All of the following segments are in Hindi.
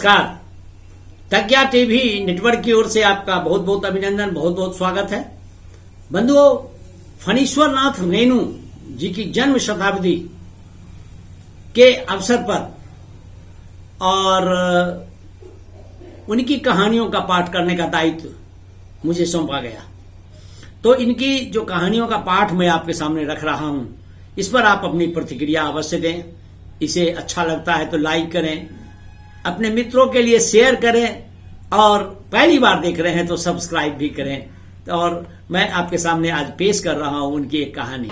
नमस्कार। तज्ञा टीवी नेटवर्क की ओर से आपका बहुत बहुत अभिनंदन, बहुत बहुत स्वागत है। बंधुओं, फणीश्वर नाथ रेणु जी की जन्म शताब्दी के अवसर पर और उनकी कहानियों का पाठ करने का दायित्व मुझे सौंपा गया। तो इनकी जो कहानियों का पाठ मैं आपके सामने रख रहा हूं, इस पर आप अपनी प्रतिक्रिया अवश्य दें। इसे अच्छा लगता है तो लाइक करें, अपने मित्रों के लिए शेयर करें और पहली बार देख रहे हैं तो सब्सक्राइब भी करें। और मैं आपके सामने आज पेश कर रहा हूं उनकी एक कहानी।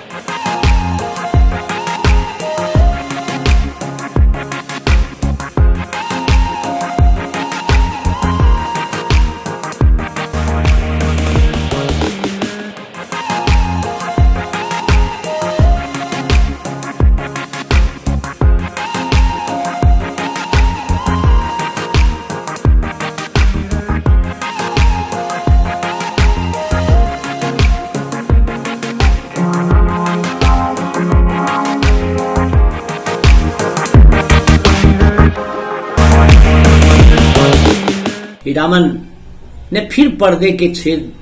हीरामन ने फिर पर्दे के छेद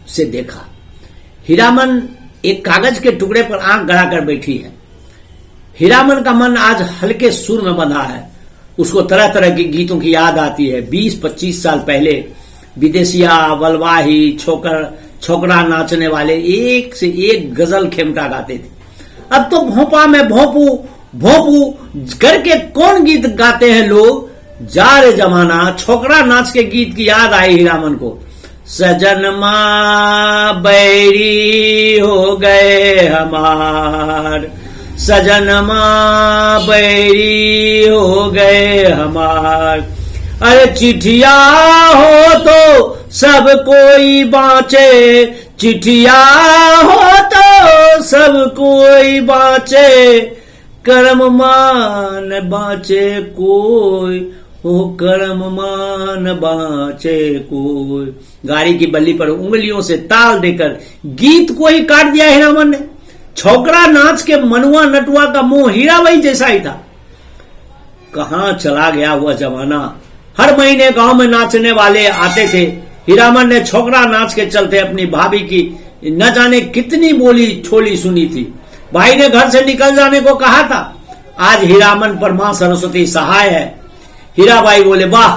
से देखा। हीरामन एक कागज के टुकड़े पर आंख गड़ाकर बैठी है। हीरामन का मन आज हल्के सुर में बंधा है। उसको तरह तरह के गीतों की याद आती है। 20-25 साल पहले विदेशिया, वलवाही, छोकरा नाचने वाले एक से एक गजल खेमटा गाते थे। अब तो भोपा में भोपू भोपू करके कौन गीत गाते हैं लोग। जा रे जमाना। छोकरा नाच के गीत की याद आई हीरामन को। सजन मां बैरी हो गए हमार, सजन मां बैरी हो गए हमार। अरे चिट्ठिया हो तो सब कोई बाँचे, चिट्ठिया हो तो सब कोई बाँचे, कर्म मान बाँचे कोई, हो कर्म मान बाँचे कोई। गाड़ी की बल्ली पर उंगलियों से ताल देकर गीत को ही काट दिया हीरामन ने। छोकरा नाच के मनुआ नटुआ का मुंह हीराबाई जैसा ही था। कहां चला गया हुआ जमाना। हर महीने गांव में नाचने वाले आते थे। हीरामन ने छोकरा नाच के चलते अपनी भाभी की न जाने कितनी बोली छोली सुनी थी। भाई ने घर से निकल जाने को कहा था। आज हीरामन पर मां सरस्वती सहाय है। हीराबाई बोले, वाह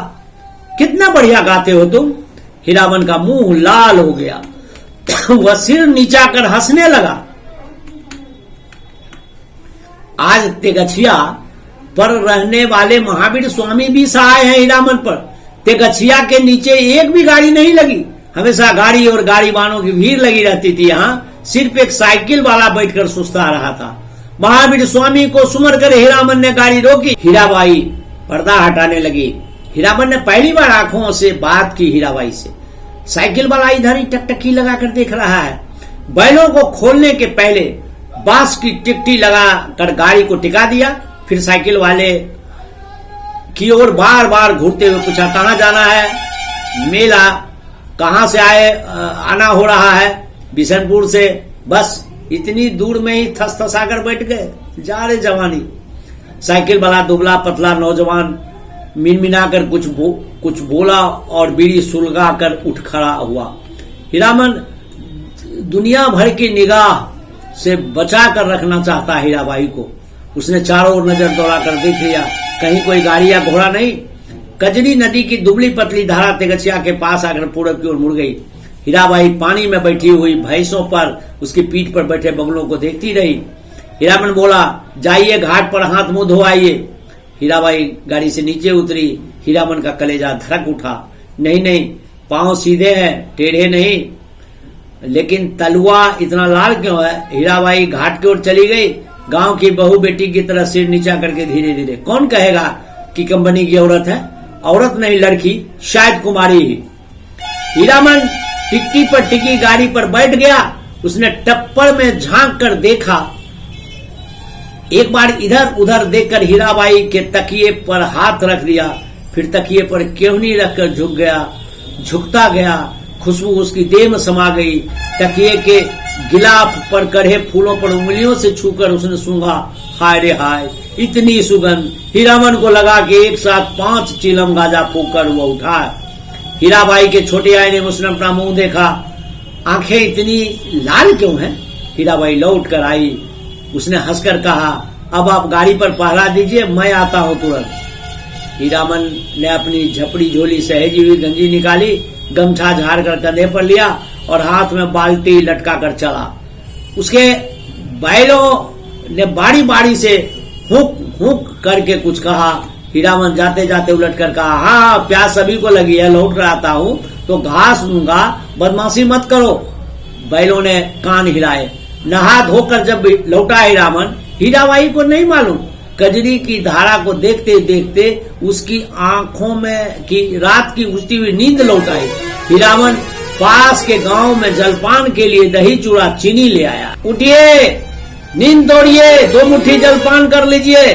कितना बढ़िया गाते हो तुम। हीरामन का मुंह लाल हो गया। वह सिर नीचा कर हंसने लगा। आज तेगछिया पर रहने वाले महावीर स्वामी भी सहाय हैं हीरामन पर। तेगछिया के नीचे एक भी गाड़ी नहीं लगी। हमेशा गाड़ी और गाड़ी वालों की भीड़ लगी रहती थी। यहाँ सिर्फ एक साइकिल वाला बैठकर सुस्ता रहा था। महावीर स्वामी को सुमर कर हीरामन ने गाड़ी रोकी। हीराबाई पर्दा हटाने लगी। हीरामन ने पहली बार आंखों से बात की हीराबाई से। साइकिल वाला इधर ही टकटकी लगाकर देख रहा है। बैलों को खोलने के पहले बांस की टिकटी लगाकर गाड़ी को टिका दिया। फिर साइकिल वाले की ओर बार बार घूरते हुए पूछा, कहाँ जाना है। मेला कहाँ से आना हो रहा है। बिशनपुर से। बस इतनी दूर में ही थसथसाकर बैठ गए। जा रे जवानी। साइकिल वाला दुबला पतला नौजवान मिनमिनाकर कुछ बोला और बीड़ी सुलगाकर उठ खड़ा हुआ। हीरामन दुनिया भर की निगाह से बचा कर रखना चाहता हीराबाई को। उसने चारों ओर नजर दौड़ाकर देख लिया, कहीं कोई गाड़ी या घोड़ा नहीं। कजरी नदी की दुबली पतली धारा तेगछिया के पास आकर पूरब की ओर मुड़ गई। हीराबाई पानी में बैठी हुई भैंसों पर उसकी पीठ पर बैठे बगलों को देखती रही। हीरामन बोला, जाइए घाट पर हाथ मुंह धो आइए। हीराबाई गाड़ी से नीचे उतरी। हीरामन का कलेजा धड़क उठा। नहीं, पांव सीधे हैं, टेढ़े नहीं। लेकिन तलुआ इतना लाल क्यों है। हीराबाई घाट की ओर चली गई। गांव की बहू बेटी की तरह सिर नीचा करके धीरे धीरे। कौन कहेगा कि कंपनी की औरत है। औरत नहीं, लड़की, शायद कुमारी ही। हीरामन टिक्की पर टिकी गाड़ी पर बैठ गया। उसने टप्पड़ में झांक कर देखा। एक बार इधर उधर देखकर हीराबाई के तकिए पर हाथ रख दिया। फिर तकिए पर केवनी रखकर झुकता गया। खुशबू उसकी देह में समा गई। तकिए के गिलाफ पर कढ़े फूलों पर उंगलियों से छूकर उसने सूंघा। हाय रे हाय, इतनी सुगंध! हीरामन को लगा कि एक साथ 5 चिलम गांजा फूंककर वो उठा। हीराबाई के छोटे आईने में उसने अपना मुंह देखा। आंखें इतनी लाल क्यों हैं? हीराबाई लौट कर आई। उसने हंसकर कहा, अब आप गाड़ी पर पहरा दीजिए, मैं आता हूं तुरंत। हीरामन ने अपनी झपड़ी झोली सहेजी हुई गंजी निकाली, गमछा झाड़ कर कंधे पर लिया और हाथ में बाल्टी लटका कर चला। उसके बैलों ने बारी बारी से हुक हुक करके कुछ कहा। हीरामन जाते जाते उलट कर कहा, हाँ प्यास सभी को लगी है, लौट कर आता हूं तो घास दूंगा, बदमाशी मत करो। बैलों ने कान हिलाए। नहा धोकर जब लौटा हीरामन, हीराबाई को नहीं मालूम, कजरी की धारा को देखते देखते उसकी आंखों में की रात की उजती हुई नींद लौट आई। हीरामन पास के गांव में जलपान के लिए दही चूड़ा चीनी ले आया। उठिए, नींद तोड़िए, 2 मुट्ठी जलपान कर लीजिए।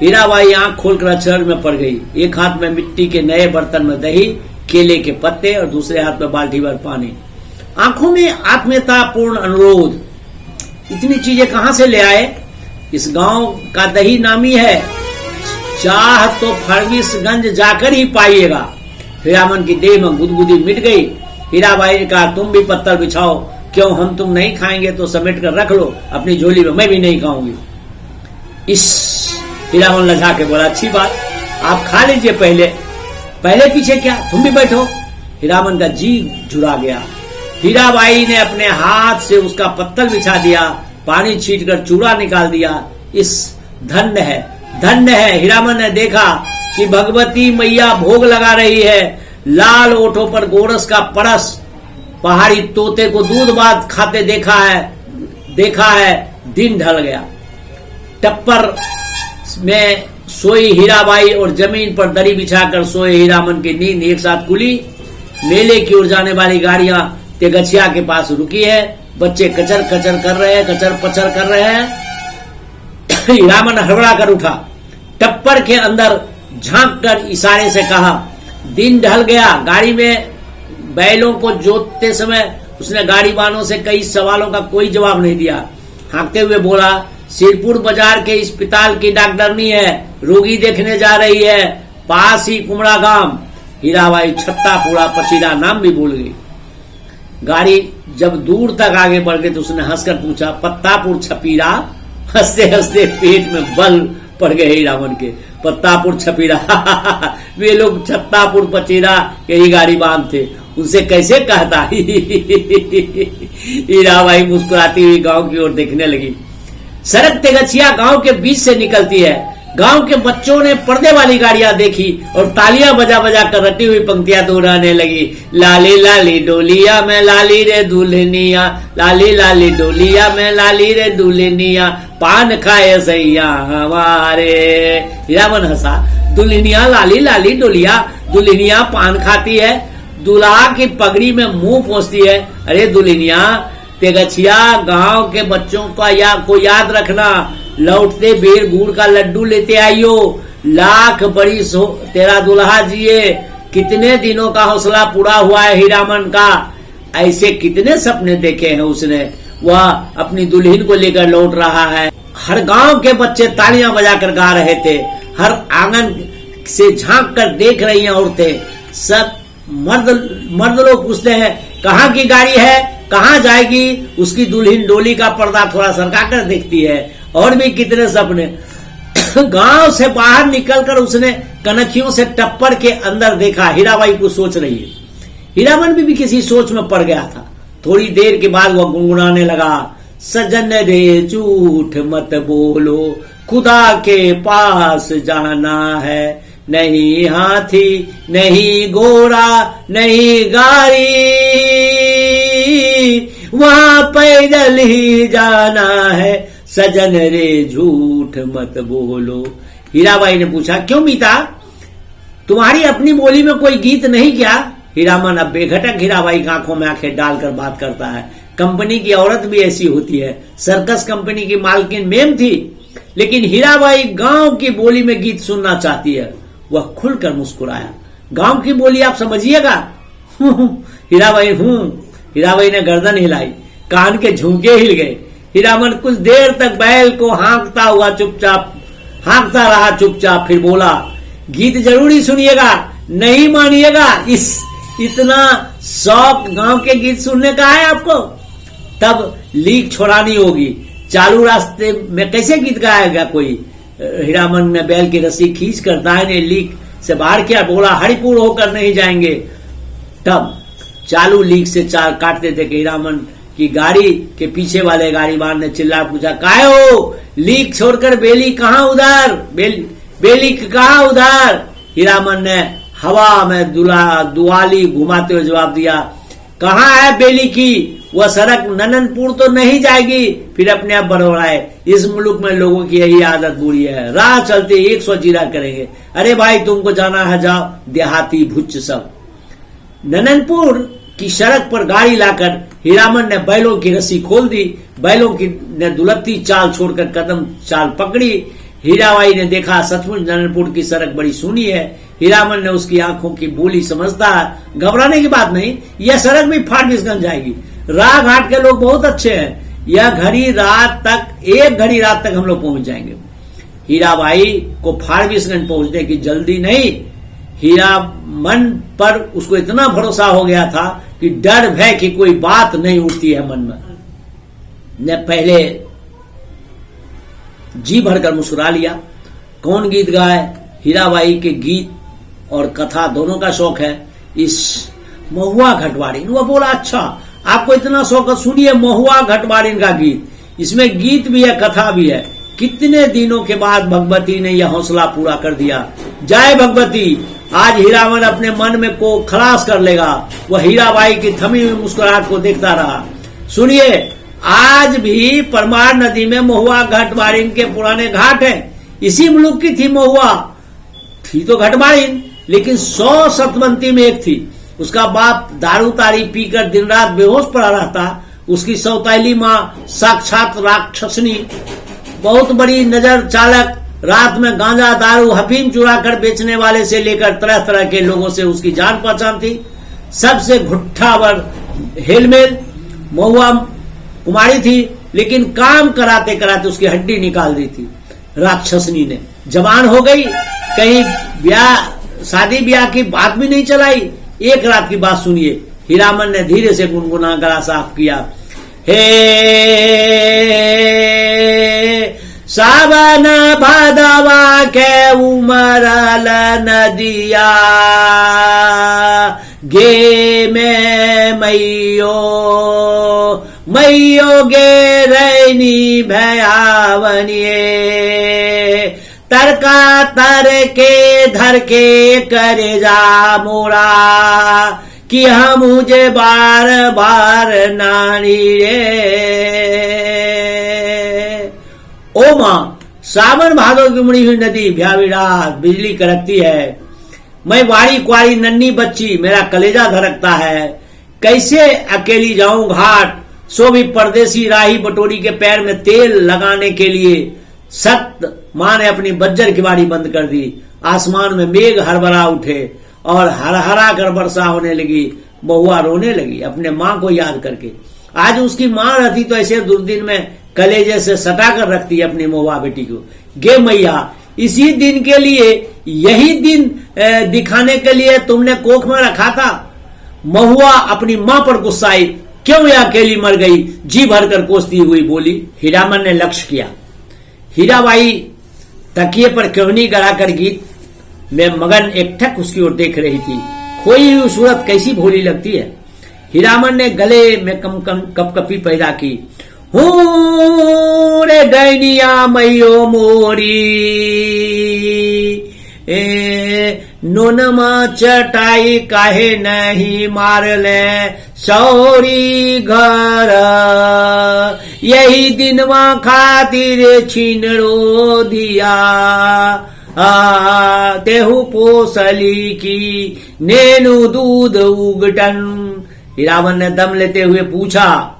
हीराबाई आंख खोलकर अचरज में पड़ गई। एक हाथ में मिट्टी के नए बर्तन में दही, केले के पत्ते और दूसरे हाथ में बाल्टी भर पानी। आंखों में आत्मीयतापूर्ण अनुरोध, इतनी चीजें कहां से ले आए? इस गांव का दही नामी है, चाह तो फरविसगंज जाकर ही पाइएगा। हीरामन की देह में गुदगुदी मिट गई। हीराबाई ने कहा, तुम भी पत्थर बिछाओ। क्यों, हम तुम नहीं खाएंगे तो समेट कर रख लो अपनी झोली में, मैं भी नहीं खाऊंगी। इस हीरामन लजा के बोला, अच्छी बात, आप खा लीजिए, पहले पीछे क्या, तुम भी बैठो। हीरामन का जी झुरा गया। हीराबाई ने अपने हाथ से उसका पत्तल बिछा दिया, पानी छींटकर चूड़ा निकाल दिया। इस धन्य है। हीरामन ने देखा कि भगवती मैया भोग लगा रही है। लाल ओठों पर गोरस का परस। पहाड़ी तोते को दूध भात खाते देखा है। दिन ढल गया। टप्पर में सोई हीराबाई और जमीन पर दरी बिछाकर सोए हीरामन की नींद एक साथ खुली। मेले की ओर जाने वाली गाड़ियां तेगछिया के पास रुकी है। बच्चे कचर कचर कर रहे हैं, कचर पचर कर रहे हैं। हीरामन हड़बड़ा कर उठा। टप्पर के अंदर झांक कर इशारे से कहा, दिन ढल गया। गाड़ी में बैलों को जोतते समय उसने गाड़ी वालों से कई सवालों का कोई जवाब नहीं दिया। हाँकते हुए बोला, सिरपुर बाजार के अस्पताल की डॉक्टरनी है, रोगी देखने जा रही है, पास ही कुमड़ा गांव। हीराबाई छत्तापुरा पचीरा नाम भी भूल गई। गाड़ी जब दूर तक आगे बढ़ गई तो उसने हंसकर पूछा, पत्तापुर छपीरा? हंसते हंसते पेट में बल पड़ गए हीरामन के। पत्तापुर छपीरा वे लोग छत्तापुर पचीरा यही गाड़ी बांध थे, उनसे कैसे कहता। हीराबाई मुस्कुराती हुई गांव की ओर देखने लगी। सड़क तेगछिया गांव के बीच से निकलती है। गांव के बच्चों ने पर्दे वाली गाड़ियां देखी और तालियां बजा बजा कर रटी हुई पंक्तियां दोहराने लगी। लाली लाली डोलिया में लाली रे दुल्हनिया, लाली लाली डोलिया में लाली रे दुल्हनिया, पान खाए सैया हमारे। हीरामन हंसा। दुल्हनिया लाली लाली डोलिया, दुल्हनिया पान खाती है, दूल्हा की पगड़ी में मुंह पोंछती है। अरे दुल्हनिया, तेगछिया गांव के बच्चों का को याद रखना, लौटते बेर गुड़ का लड्डू लेते आइयो। लाख बरिस हो तेरा दुल्हा जिए। कितने दिनों का हौसला पूरा हुआ है हीरामन का। ऐसे कितने सपने देखे हैं उसने। वह अपनी दुल्हन को लेकर लौट रहा है। हर गांव के बच्चे तालियां बजाकर गा रहे थे। हर आंगन से झांक कर देख रही हैं औरतें। सब मर्द लोग पूछते हैं, कहाँ की गाड़ी है, कहाँ जाएगी। उसकी दुल्हन डोली का पर्दा थोड़ा सरका कर देखती है। और भी कितने सपने। गांव से बाहर निकलकर उसने कनखियों से टप्पर के अंदर देखा। हीराबाई को सोच रही है। हीरामन भी किसी सोच में पड़ गया था। थोड़ी देर के बाद वह गुनगुनाने लगा, सजन रे झूठ मत बोलो, खुदा के पास जाना है। नहीं हाथी नहीं घोड़ा नहीं गाड़ी, वहां पैदल ही जाना है। सजन रे झूठ मत बोलो। हीराबाई ने पूछा, क्यों मीता, तुम्हारी अपनी बोली में कोई गीत नहीं क्या? हीरामन अब बेघटक हीराबाई की आंखों में आंखें डालकर बात करता है। कंपनी की औरत भी ऐसी होती है। सर्कस कंपनी की मालकिन मेम थी, लेकिन हीराबाई गांव की बोली में गीत सुनना चाहती है। वह खुलकर मुस्कुराया। गांव की बोली आप समझिएगा, हीराबाई हीराबाई ने गर्दन हिलाई, कान के झुमके हिल गए। हीरामन कुछ देर तक बैल को हाँकता रहा चुपचाप, फिर बोला, गीत जरूरी सुनिएगा, नहीं मानिएगा। इतना शौक गांव के गीत सुनने का है आपको? तब लीक छोड़ानी होगी, चालू रास्ते में कैसे गीत गाएगा कोई? हीरामन ने बैल की रस्सी खींचकर दाहिने लीक से बाहर किया, बोला, हरिपुर होकर नहीं जाएंगे। तब चालू लीक से चाल काटते थे कि हीरामन की गाड़ी के पीछे वाले गाड़ीवान ने चिल्ला पूछा, काहे हो? लीक छोड़कर बेली कहाँ उधर? बेली कहाँ उधर? हीरामन ने हवा में दुआली घुमाते हुए जवाब दिया, कहाँ है बेली की? वह सड़क नननपुर तो नहीं जाएगी। फिर अपने आप बड़बड़ाए, इस मुल्क में लोगों की यही आदत बुरी है, राह चलते 100 जीरा करेंगे। अरे भाई, तुमको जाना है जाओ, देहाती भुच्च सब। नननपुर की सड़क पर गाड़ी लाकर हीरामन ने बैलों की रस्सी खोल दी। बैलों की ने दुलत्ती चाल छोड़कर कदम चाल पकड़ी। हीराबाई ने देखा, सचमुच नननपुर की सड़क बड़ी सूनी है। हीरामन ने उसकी आंखों की बोली समझता है, घबराने की बात नहीं, यह सड़क भी फारबिसगंज जाएगी। राह घाट के लोग बहुत अच्छे हैं, एक घड़ी रात तक हम लोग पहुंच जाएंगे। हीराबाई को फारबिसगंज पहुंचने की जल्दी नहीं। हीरामन पर उसको इतना भरोसा हो गया था कि डर भय की कोई बात नहीं उठती है मन में। ने पहले जी भरकर मुस्कुरा लिया। कौन गीत गाए? हीराबाई के गीत और कथा दोनों का शौक है। इस महुआ घटवाड़ीन, वह बोला, अच्छा आपको इतना शौक है, सुनिए महुआ घटवाड़ीन का गीत। इसमें गीत भी है, कथा भी है। कितने दिनों के बाद भगवती ने यह हौसला पूरा कर दिया। जय भगवती। आज हीरामन अपने मन में को खलास कर लेगा। वह हीराबाई की थमी हुई मुस्कुराहट को देखता रहा। सुनिए, आज भी परमार नदी में महुआ घटवाड़ीन के पुराने घाट हैं। इसी मुल्क की थी महुआ, थी तो घटवाड़ीन, लेकिन 100 सतवंती में एक थी। उसका बाप दारू तारी पीकर दिन रात बेहोश पड़ा रहता। उसकी सौतेली माँ साक्षात राक्षसनी, बहुत बड़ी नजर चालक, रात में गांजा दारू हफीम चुरा कर बेचने वाले से लेकर तरह तरह के लोगों से उसकी जान पहचान थी। सबसे घुट्ठावर हेलमेल। महुआ कुमारी थी, लेकिन काम कराते कराते उसकी हड्डी निकाल दी थी राक्षसनी ने। जवान हो गई, कहीं शादी ब्याह की बात भी नहीं चलाई। एक रात की बात सुनिए। हीरामन ने धीरे से गुनगुना गला साफ किया, हे सावन भादवा के उमरल नदिया, गे में मैयो गे रैनी भयावनिए, तरका तर के धर के करे जा मोरा, कि हम मुझे बार बार नानी रे। ओ माँ, सावन भादो की उमड़ी हुई नदी, भयावी रात, बिजली कड़कती है। मैं वारी कुआरी नन्ही बच्ची, मेरा कलेजा धड़कता है। कैसे अकेली जाऊं घाट, सो भी परदेसी राही बटोरी के पैर में तेल लगाने के लिए। सख्त माँ ने अपनी बज्जर की बाड़ी बंद कर दी। आसमान में मेघ हरबरा उठे और हरहरा कर वर्षा होने लगी। महुआ रोने लगी अपने माँ को याद करके। आज उसकी माँ रहती तो ऐसे दुर्दिन में कलेजे से सटा कर रखती अपनी महुआ बेटी को। गे मैया, इसी दिन के लिए, यही दिन दिखाने के लिए तुमने कोख में रखा था। महुआ अपनी माँ पर गुस्साई, क्यों यह अकेली मर गई, जी भरकर कोसती हुई बोली। हीरामन ने लक्ष्य किया। हीराबाई तकिए पर केवनी कराकर गीत में मगन एकटक उसकी ओर देख रही थी। खोई हुई सूरत कैसी भोली लगती है। हीरामन ने गले में कपकपी पैदा की। हूँ रे डैनिया मैयो मोरी, नोनमा चटाई काहे नहीं मार ले सौरी घर, यही दिनवा खातिर छीनरो दिया, तेहु पोसली की नेनु दूध उगटन। हीरामन ने दम लेते हुए पूछा,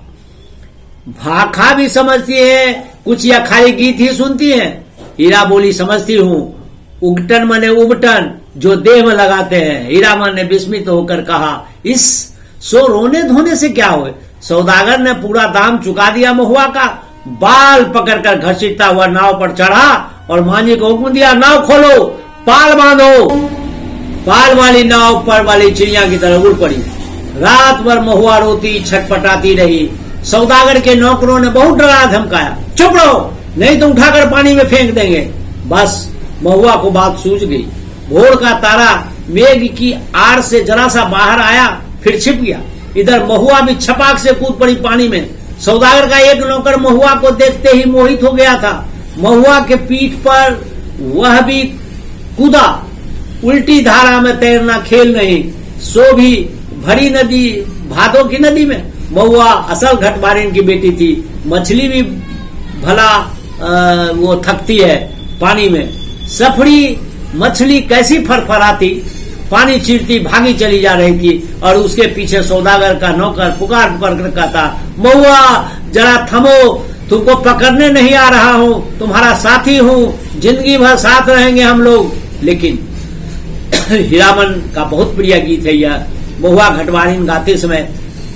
भाखा भी समझती है कुछ या खाली गीत ही सुनती है? हीरा बोली, समझती हूँ, उगटन मने उबटन जो देह में लगाते हैं। हीरामन ने विस्मित होकर कहा, इस सो रोने धोने से क्या हुए? सौदागर ने पूरा दाम चुका दिया महुआ का। बाल पकड़कर घसीटता हुआ नाव पर चढ़ा और मांझी को हुक्म दिया, नाव खोलो, पाल बांधो। पाल वाली नाव पर वाली चिड़िया की तरह उड़ पड़ी। रात भर महुआ रोती छटपटाती रही। सौदागर के नौकरों ने बहुत डरा धमकाया, चुप रहो नहीं तो उठाकर पानी में फेंक देंगे। बस महुआ को बात सूझ गई। भोर का तारा मेघ की आड़ से जरा सा बाहर आया, फिर छिप गया। इधर महुआ भी छपाक से कूद पड़ी पानी में। सौदागर का एक नौकर महुआ को देखते ही मोहित हो गया था। महुआ के पीठ पर वह भी कूदा। उल्टी धारा में तैरना खेल नहीं, सो भी भरी नदी भादों की नदी में। महुआ असल घटबारिन की बेटी थी। मछली भी भला वो थकती है पानी में। सफड़ी मछली कैसी फरफराती, पानी चीरती भागी चली जा रही थी और उसके पीछे सौदागर का नौकर पुकार पुकार कर कहता, महुआ जरा थमो, तुमको पकड़ने नहीं आ रहा हूं, तुम्हारा साथी हूं, जिंदगी भर साथ रहेंगे हम लोग। लेकिन हीरामन का बहुत प्रिय गीत है यह। महुआ घटवारिन गाते समय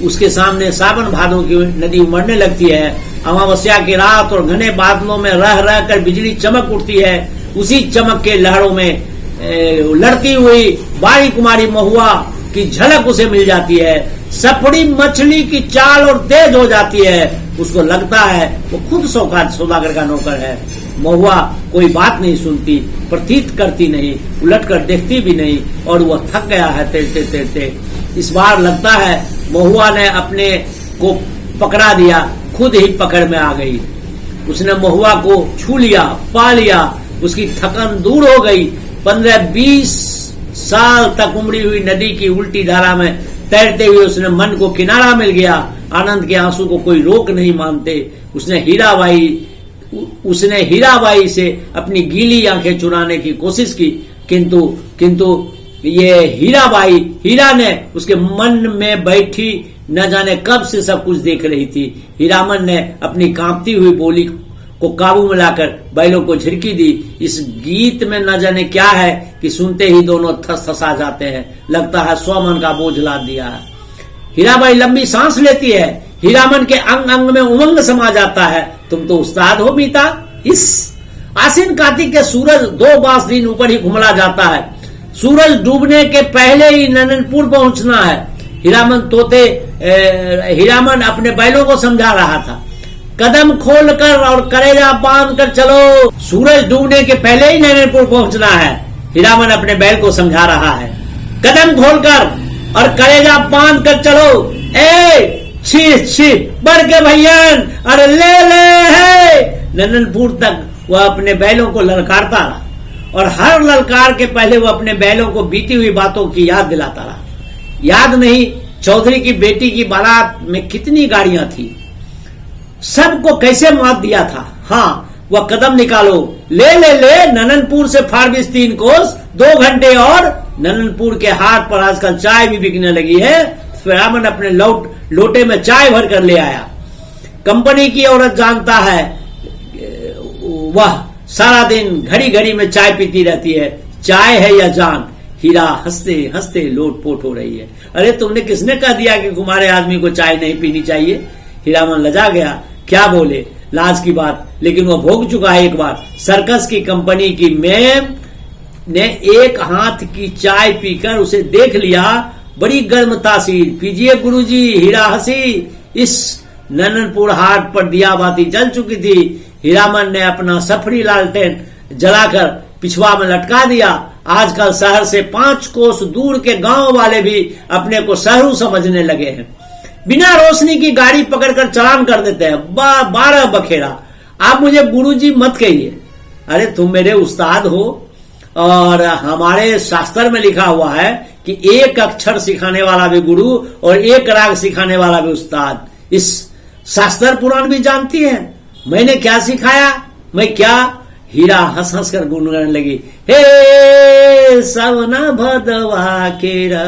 उसके सामने सावन भादों की नदी उमड़ने लगती है। अमावस्या की रात और घने बादलों में रह रह कर बिजली चमक उठती है। उसी चमक के लहरों में लड़ती हुई बारी कुमारी महुआ की झलक उसे मिल जाती है। सफड़ी मछली की चाल और तेज हो जाती है। उसको लगता है वो खुद सौदागर का नौकर है। महुआ कोई बात नहीं सुनती, प्रतीत करती नहीं, उलटकर देखती भी नहीं और वह थक गया है तैरते तैरते। इस बार लगता है महुआ ने अपने को पकड़ा दिया, खुद ही पकड़ में आ गई। उसने महुआ को छू लिया, पा लिया, उसकी थकन दूर हो गई। 15-20 साल तक उमड़ी हुई नदी की उल्टी धारा में तैरते हुए उसने मन को किनारा मिल गया। आनंद के आंसू को कोई रोक नहीं मानते। उसने हीराबाई से अपनी गीली आंखें चुराने की कोशिश की, किंतु ये हीरा ने उसके मन में बैठी न जाने कब से सब कुछ देख रही थी। हीरामन ने अपनी कांपती हुई बोली को काबू में लाकर बैलों को झिड़की दी। इस गीत में न जाने क्या है कि सुनते ही दोनों थसा जाते हैं। लगता है 100 मन का बोझ लाद दिया है। हीराबाई लंबी सांस लेती है। हीरामन के अंग अंग में उमंग समा जाता है। तुम तो उस्ताद हो बीता। इस आसिन कार्तिक के सूरज 2 बास दिन ऊपर ही घुमला जाता है। सूरज डूबने के पहले ही नननपुर पहुंचना है। हीरामन अपने बैलों को समझा रहा था, कदम खोलकर और कलेजा बांध कर चलो। सूरज डूबने के पहले ही नैनपुर पहुंचना है। हीरामन अपने बैल को समझा रहा है, कदम खोलकर और कलेजा बांध कर चलो। छी बढ़ के भैयन, अरे ले है। नैनपुर तक वह अपने बैलों को ललकारता रहा और हर ललकार के पहले वह अपने बैलों को बीती हुई बातों की याद दिलाता रहा। याद नहीं चौधरी की बेटी की बारात में कितनी गाड़ियां थी, सबको कैसे मात दिया था। हाँ, वह कदम निकालो, ले नननपुर से फारबिस 3 कोस 2 घंटे और। नननपुर के हाट पर आजकल चाय भी बिकने लगी है। हीरामन अपने लोटे में चाय भर कर ले आया। कंपनी की औरत जानता है, वह सारा दिन घड़ी घड़ी में चाय पीती रहती है। चाय है या जान। हीरा हंसते हंसते लोटपोट हो रही है। अरे तुमने किसने कह दिया कि कुमारे आदमी को चाय नहीं पीनी चाहिए? हीरामन लजा गया, क्या बोले, लाज की बात। लेकिन वह भोग चुका है एक बार। सर्कस की कंपनी की मैम ने एक हाथ की चाय पीकर उसे देख लिया। बड़ी गर्म तासीर। पीजिए गुरुजी। हीरा हंसी। इस नननपुर हाट पर दिया बाती जल चुकी थी। हीरामन ने अपना सफरी लालटेन जलाकर पिछवा में लटका दिया। आजकल शहर से 5 कोस दूर के गांव वाले भी अपने को शहरू समझने लगे हैं। बिना रोशनी की गाड़ी पकड़कर चालान कर देते हैं। 12 बखेरा। आप मुझे गुरुजी मत कहिए। अरे तुम मेरे उस्ताद हो और हमारे शास्त्र में लिखा हुआ है कि 1 अक्षर सिखाने वाला भी गुरु और 1 राग सिखाने वाला भी उस्ताद। इस शास्त्र पुराण भी जानती है। मैंने क्या सिखाया, मैं क्या। हीरा हंस हंस कर गुनगुनाने लगी, हे सवना भदवा केरा।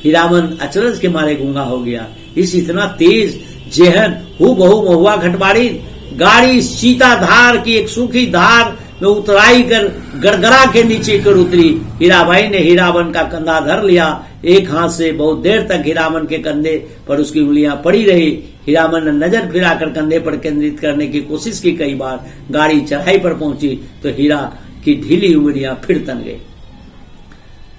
हीरामन अचरज के मारे गूंगा हो गया। इस इतना तेज जेहन हूबहू महुआ घटबाड़ी गाड़ी सीता धार की एक सूखी धार में उतराई कर गड़गड़ा के नीचे कर उतरी। हीराबाई ने हीरामन का कंधा धर लिया। एक हाथ से बहुत देर तक हीरामन के कंधे पर उसकी उंगलियां पड़ी रही। हीरामन ने नजर फिराकर कंधे पर केंद्रित करने की कोशिश की। कई बार गाड़ी चढ़ाई पर पहुंची तो हीरा की ढीली उंगलियां फिर तन गई।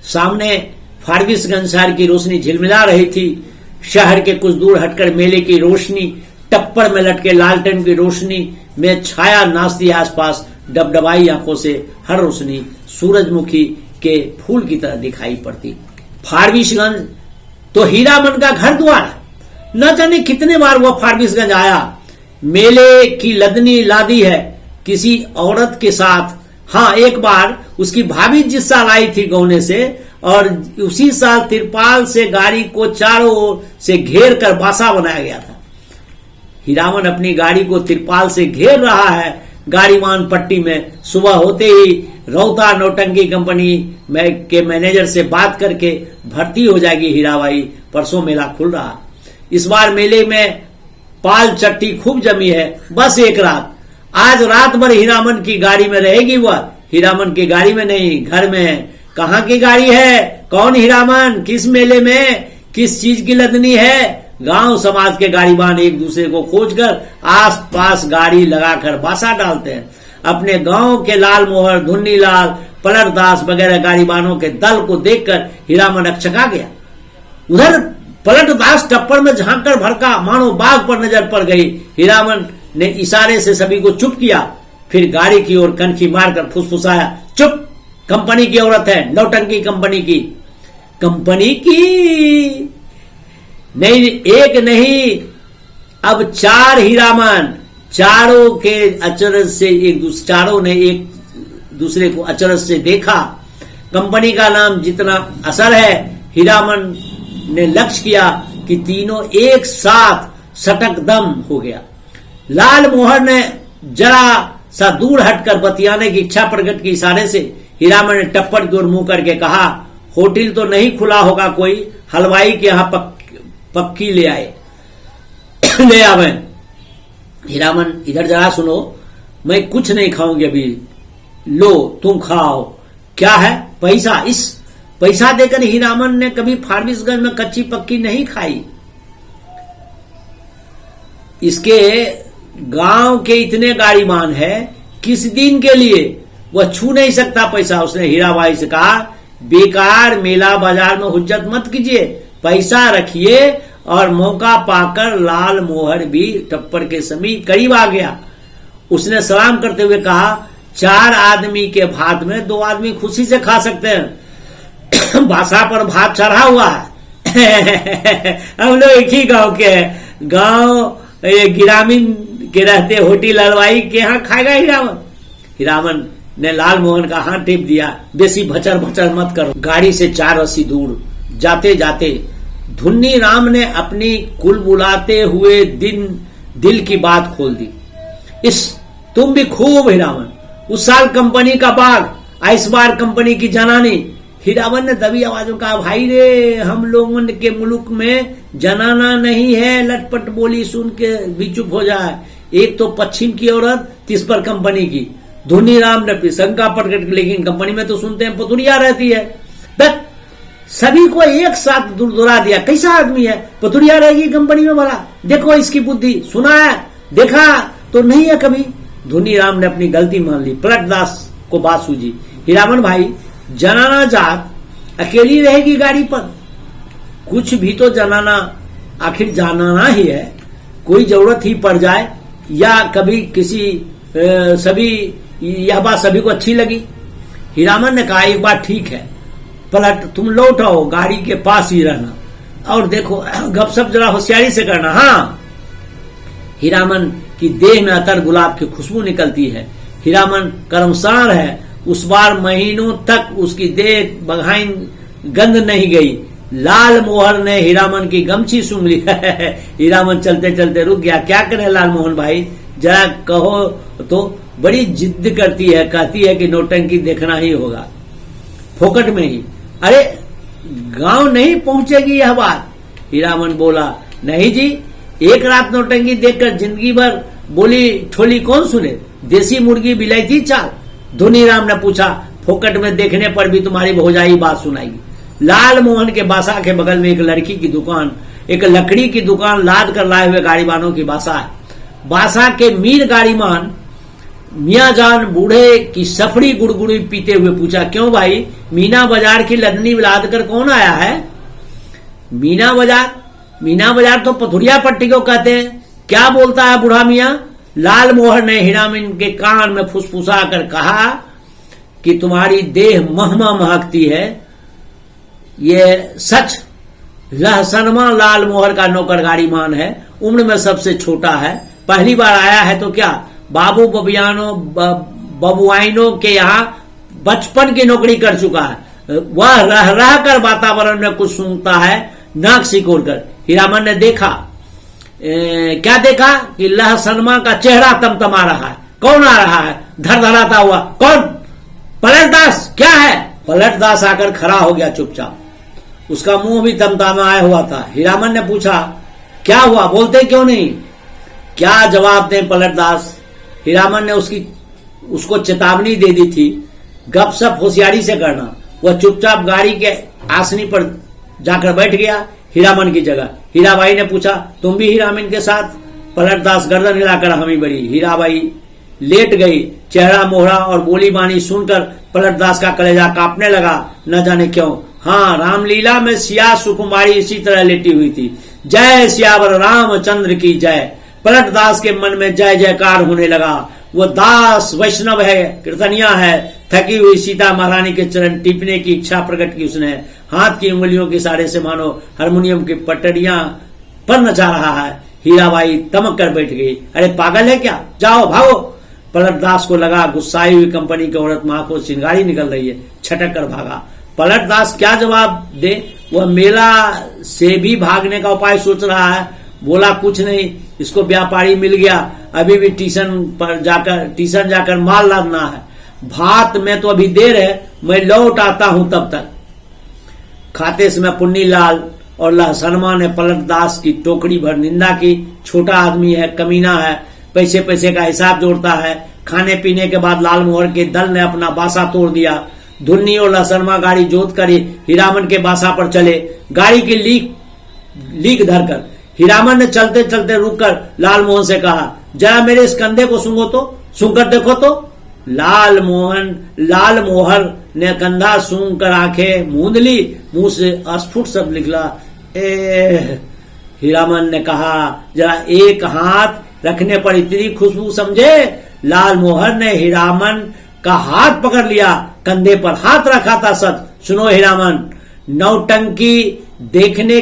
सामने फारबिसगंज शहर की रोशनी झिलमिला रही थी। शहर के कुछ दूर हटकर मेले की रोशनी, टप्पर में लटके लालटेन की रोशनी में छाया नाचती। आसपास डबडबाई आंखों से हर रोशनी सूरजमुखी के फूल की तरह दिखाई पड़ती। फारबिसगंज तो हीरामन का घर द्वार। न जाने कितने बार वह फारबिसगंज आया। मेले की लदनी लादी है किसी औरत के साथ। हाँ, एक बार उसकी भाभी जिस साल आई थी गौने से, और उसी साल तिरपाल से गाड़ी को चारों ओर से घेर कर बासा बनाया गया था। हीरामन अपनी गाड़ी को तिरपाल से घेर रहा है। गाड़ीवान पट्टी में सुबह होते ही रौता नौटंकी कंपनी के मैनेजर से बात करके भर्ती हो जाएगी हीराबाई। परसों मेला खुल रहा। इस बार मेले में पाल चट्टी खूब जमी है। बस एक रात, आज रात भर हीरामन की गाड़ी में रहेगी। वह हीरामन की गाड़ी में नहीं, घर में है। कहाँ की गाड़ी है? कौन हीरामन? किस मेले में? किस चीज की लदनी है? गांव समाज के गाड़ीवान एक दूसरे को खोजकर आस पास गाड़ी लगाकर बासा डालते हैं। अपने गांव के लाल मोहर, धुन्नी लाल, पलटदास वगैरह गाड़ीवानों के दल को देखकर हीरामन अकचका गया। उधर पलटदास टप्पर में झांककर भड़का, मानो बाघ पर नजर पड़ गई। हीरामन ने इशारे से सभी को चुप किया, फिर गाड़ी की ओर कनखी मारकर फुसफुसाया, चुप, कंपनी की औरत है, नौटंकी कंपनी की। कंपनी की नहीं, एक नहीं, अब 4 हीरामन। चारों के अचरज से चारों ने एक दूसरे को अचरज से देखा। कंपनी का नाम जितना असर है, हीरामन ने लक्ष्य किया कि तीनों एक साथ सटक दम हो गया। लाल मोहर ने जरा सा दूर हटकर बतियाने की इच्छा प्रकट की। इशारे से हीरामन ने टप्पर की ओर मुंह करके कहा, होटल तो नहीं खुला होगा कोई? हलवाई के यहां पक्की ले आवे। हीरामन, इधर जरा सुनो, मैं कुछ नहीं खाऊंगी अभी। लो तुम खाओ। क्या है? पैसा। इस पैसा देकर हीरामन ने कभी फारबिसगंज में कच्ची पक्की नहीं खाई। इसके गांव के इतने गाड़ीमान है, किस दिन के लिए वह छू नहीं सकता पैसा। उसने हीराबाई से कहा, बेकार मेला बाजार में हुज्जत मत कीजिए, पैसा रखिए। और मौका पाकर लाल मोहर भी टप्पर के समीप करीब आ गया। उसने सलाम करते हुए कहा, 4 आदमी के भात में 2 आदमी खुशी से खा सकते हैं। बासा पर भात चढ़ा हुआ है। हम लोग एक ही गांव के हैं। गांव ये ग्रामीण के रहते होटल हलवाई के यहाँ खाएगा हीरामन। हीरामन ने लाल मोहन का हाथ टिप दिया, बेसी भचर भचर मत करो। गाड़ी से 4 रस्सी दूर जाते जाते धुन्नी राम ने अपनी कुल बुलाते हुए दिल की बात खोल दी। तुम भी खूब हीरामन, उस साल कंपनी का बाग, इस बार कंपनी की जनानी। हीरामन ने दबी आवाजों कहा, भाई रे, हम लोगों के मुल्क में जनाना नहीं है। लटपट बोली सुन के भी चुप हो जाए। एक तो पश्चिम की औरत, तीस पर कंपनी की। धुनी राम ने शंका प्रकट की, लेकिन कंपनी में तो सुनते हैं पतुरिया रहती है। बस सभी को एक साथ दुरदुरा दिया। कैसा आदमी है, पतुरिया रहेगी कंपनी में? भला देखो इसकी बुद्धि, सुना है, देखा तो नहीं है कभी। धुनी राम ने अपनी गलती मान ली। पलटदास को बात सूझी। हीरामन भाई, जनाना जात अकेली रहेगी गाड़ी पर? कुछ भी तो जनाना, आखिर जनाना ही है। कोई जरूरत ही पड़ जाए या कभी किसी सभी, यह बात सभी को अच्छी लगी। हीरामन ने कहा, एक बात ठीक है, पलट तुम लौट आओ, गाड़ी के पास ही रहना, और देखो गपशप जरा होशियारी से करना। हाँ। हीरामन की देह में अतर गुलाब की खुशबू निकलती है। हीरामन कर्मसार है। उस बार महीनों तक उसकी देह बघाइन गंध नहीं गई। लाल मोहर ने हीरामन की गमछी सूंघ ली। हीरामन चलते चलते रुक गया। क्या करे लाल मोहन भाई, जरा कहो तो। बड़ी जिद करती है, कहती है कि नौटंकी देखना ही होगा, फोकट में ही। अरे गांव नहीं पहुंचेगी यह बात। हीरामन बोला, नहीं जी, एक रात नौटंकी देखकर जिंदगी भर बोली ठोली कौन सुने। देसी मुर्गी बिलायती चाल, धुनीराम ने पूछा, फोकट में देखने पर भी तुम्हारी भौजाई बात सुनाएगी। लाल मोहन के बासा के बगल में एक लड़की की दुकान, एक लकड़ी की दुकान लाद कर लाए हुए गाड़ीवानों की बासा है। बासा के मीर गाड़ीमान मियाँ जान बूढ़े की सफड़ी गुड़गुड़ी पीते हुए पूछा, क्यों भाई, मीना बाजार की लदनी लाद कर कौन आया है? मीना बाजार तो पथुरिया पट्टी को कहते हैं। क्या बोलता है बूढ़ा मियाँ? लाल मोहर ने हीरामन के कान में फुसफुसा कर कहा कि तुम्हारी देह महमा महकती है। ये सच। लहसनमा लाल मोहर का नौकर गाड़ीमान है, उम्र में सबसे छोटा है, पहली बार आया है तो क्या बाबू बबुआइनों के यहाँ बचपन की नौकरी कर चुका है। वह रह रह कर वातावरण में कुछ सूंघता है, नाक सिकोड़ कर। हीरामन ने देखा, क्या देखा कि लहसनमा का चेहरा तमतमा रहा है। कौन आ रहा है धड़धड़ाता हुआ? कौन? पलटदास। क्या है? पलटदास आकर खड़ा हो गया चुपचाप, उसका मुंह भी तमतमाया हुआ था। हीरामन ने पूछा, क्या हुआ, बोलते क्यों नहीं? क्या जवाब दें पलटदास? हीरामन ने उसको चेतावनी दे दी थी, गपशप होशियारी से करना। वह चुपचाप गाड़ी के आसनी पर जाकर बैठ गया, हीरामन की जगह। हीराबाई ने पूछा, तुम भी हीरामन के साथ? पलटदास गर्दन हिलाकर हामी भरी। हीराबाई लेट गई। चेहरा मोहरा और बोली बानी सुनकर पलटदास का कलेजा कांपने लगा, न जाने क्यों। हाँ, रामलीला में सिया सुकुमारी इसी तरह लेटी हुई थी। जय सियावर रामचंद्र की जय। पलटदास के मन में जय जयकार होने लगा। वो दास वैष्णव है, कीर्तनिया है। थकी हुई सीता महारानी के चरण टीपने की इच्छा प्रकट की उसने। हाथ की उंगलियों के इशारे से मानो हारमोनियम की पटड़ियां पर नचा रहा है। हीराबाई तमक कर बैठ गई। अरे पागल है क्या, जाओ भागो। पलटदास को लगा गुस्साई हुई कंपनी की औरत मां को चिंगारी निकल रही है, छटक कर भागा। पलटदास क्या जवाब दे? वह मेला से भी भागने का उपाय सोच रहा है। बोला, कुछ नहीं, इसको व्यापारी मिल गया, अभी भी टीसन जाकर माल लादना है। भात में तो अभी देर है, मैं लौट आता हूं तब तक। खाते समय पुन्नीलाल और लहसनमा ने पलटदास की टोकरी भर निंदा की। छोटा आदमी है, कमीना है, पैसे पैसे का हिसाब जोड़ता है। खाने पीने के बाद लाल मोहर के दल ने अपना बासा तोड़ दिया। धुन्नी और लहसनमा गाड़ी जोत कर हीरामन के बासा पर चले, गाड़ी की लीक धरकर। हीरामन ने चलते चलते रुककर लाल मोहन से कहा, जरा मेरे इस कंधे को सूंघो तो, सूंघकर देखो तो। लाल मोहर ने कंधा सूंघ कर आंखें मूंद ली, मुंह से अस्फुट शब्द निकला, ए। हीरामन ने कहा, जरा एक हाथ रखने पर इतनी खुशबू समझे। लाल मोहर ने हीरामन का हाथ पकड़ लिया, कंधे पर हाथ रखा था सच। सुनो हीरामन, नौटंकी देखने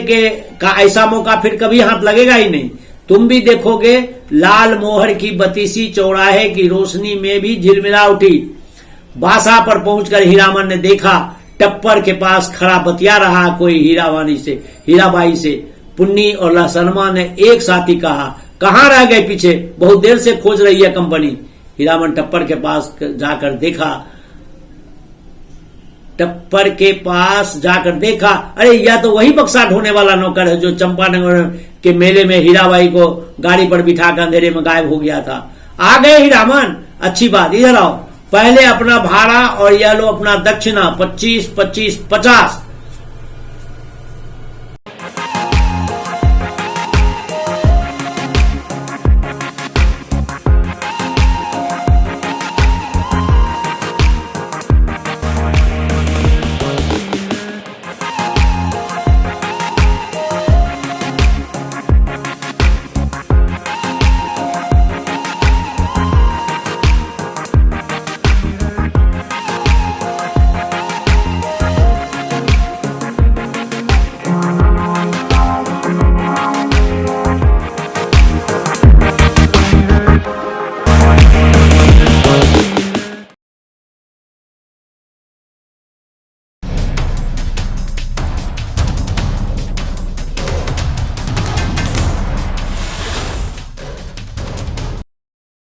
का ऐसा मौका फिर कभी हाथ लगेगा ही नहीं। तुम भी देखोगे। लाल मोहर की बतीसी चौराहे की रोशनी में भी झिलमिला उठी। बासा पर पहुंचकर हीरामन ने देखा, टप्पर के पास खड़ा बतिया रहा कोई हीराबाई से। पुन्नी और लहसनमा ने एक साथ ही कहा, कहाँ रह गए पीछे, बहुत देर से खोज रही है कंपनी। हीरामन टप्पर के पास जाकर देखा, अरे यह तो वही बक्सा ढोने वाला नौकर है जो चंपानगर के मेले में हीराबाई को गाड़ी पर बिठाकर अंधेरे में गायब हो गया था। आ गए हीरामन, अच्छी बात, इधर आओ। पहले अपना भाड़ा और यह लो अपना दक्षिणा, 25-25-50।